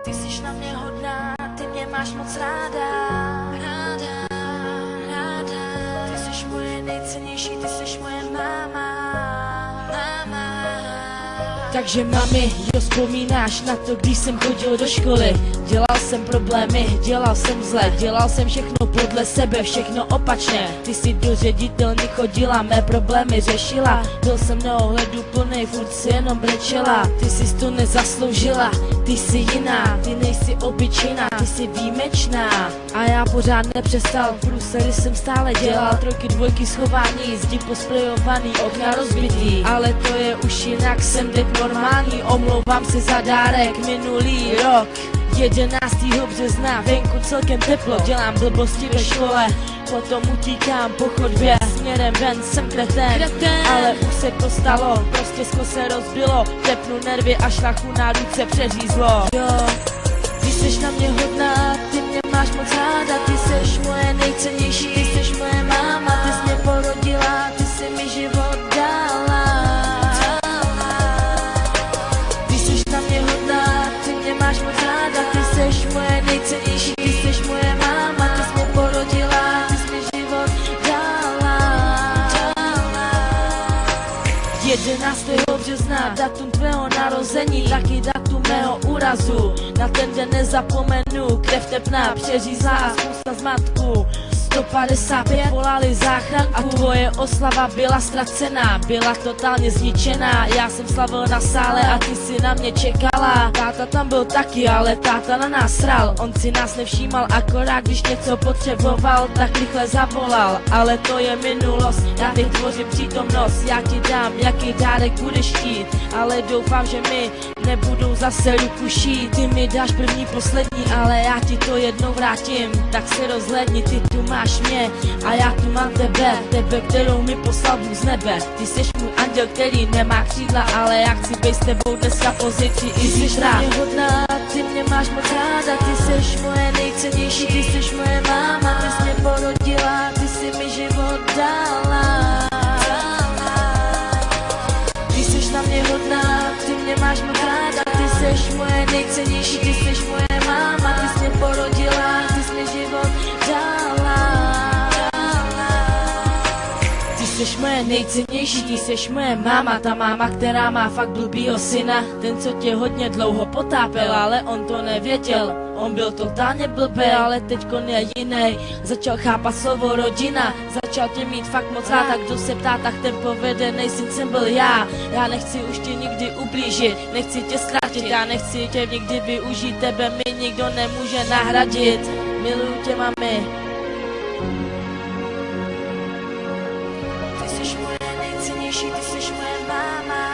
Ty jsi na mě hodná, ty mě máš moc ráda. Ty jsi moje nejcennější, ty jsi moje máma. Takže mami, jo, vzpomínáš na to, když jsem chodil do školy. Dělal jsem problémy, dělal jsem zle, dělal jsem všechno podle sebe, všechno opačně. Ty jsi do ředitelny chodila, mé problémy řešila. Byl jsem neohleduplnej, furt si jenom brečela. Ty jsi to nezasloužila, ty jsi jiná, ty nejsi obyčejná, ty jsi výjimečná. A já pořád nepřestal, průsery jsem stále dělal. Trojky, dvojky, schování, zdi posprejovaný, okna rozbitý. Ale to je už jinak, jsem teď normální, omlouvám se za dárek minulý rok. 11. března, venku celkem teplo, dělám blbosti ve škole, potom utíkám po chodbě, směrem ven jsem kretén, ale už se to stalo, prostě sklo se rozbilo, tepnu nervy a šlachu na ruce přeřízlo. Jo, ty jsi na mě hodná, ty mě máš moc ráda, ty jsi moje nejcennější, ty jsi moje máma, ty jsi mě porodila, ty jsi mi život dala. Ty jsi na mě hodná, ty mě máš moc ráda, ty jsi moje nejcennější, ty jsi moje máma, ty jsi mě porodila, ty jsi mi život dala. 11. března, datum tvého narození, taky datum mého úrazu. Na ten den nezapomenu, krev tepná, přeřízlá, spousta zmatků. 155 volali záchranku a tvoje oslava byla ztracená, byla totálně zničená. Já jsem slavil na sále a ty si na mě čekala. Táta tam byl taky, ale táta na nás sral. On si nás nevšímal, akorát když něco potřeboval, tak rychle zavolal. Ale to je minulost, já teď tvořím přítomnost. Já ti dám, jaký dárek budeš chtít, ale doufám, že mi nebudou zase ruku šít. Ty mi dáš první, poslední, ale já ti to jednou vrátím. Tak se rozhlédni, ty tu máš mě a já tu mám tebe, kterou mi poslal Bůh z nebe. Ty jsi můj anděl, který nemá křídla, ale já chci být s tebou dneska pozici i jsi rád. Ty mě hodná, ty mě máš moc ráda, ty jsi moje nejcennější, ty jsi moje máma, ty jsi mě porodila, ty jsi mi život dala. Ty jsi na mě hodná, ty mě máš moc ráda, ty jsi moje nejcennější, ty jsi moje máma, ty jsi mě porodila, ty jsi mi život dala. Ty jsi moje nejcennější, ty jsi moje máma, ta máma, která má fakt blbýho syna. Ten, co tě hodně dlouho potápěl, ale on to nevěděl. On byl totálně blbý, ale teďkon je jiný. Začal chápat slovo rodina, začal tě mít fakt moc rád. A kdo se ptá, tak ten povedenej syn jsem byl já. Já nechci už tě nikdy ublížit, nechci tě ztratit, já nechci tě nikdy využít, tebe mi nikdo nemůže nahradit. Miluju tě, mami. Ty jsi moje nejcennější, ty jsi moje máma.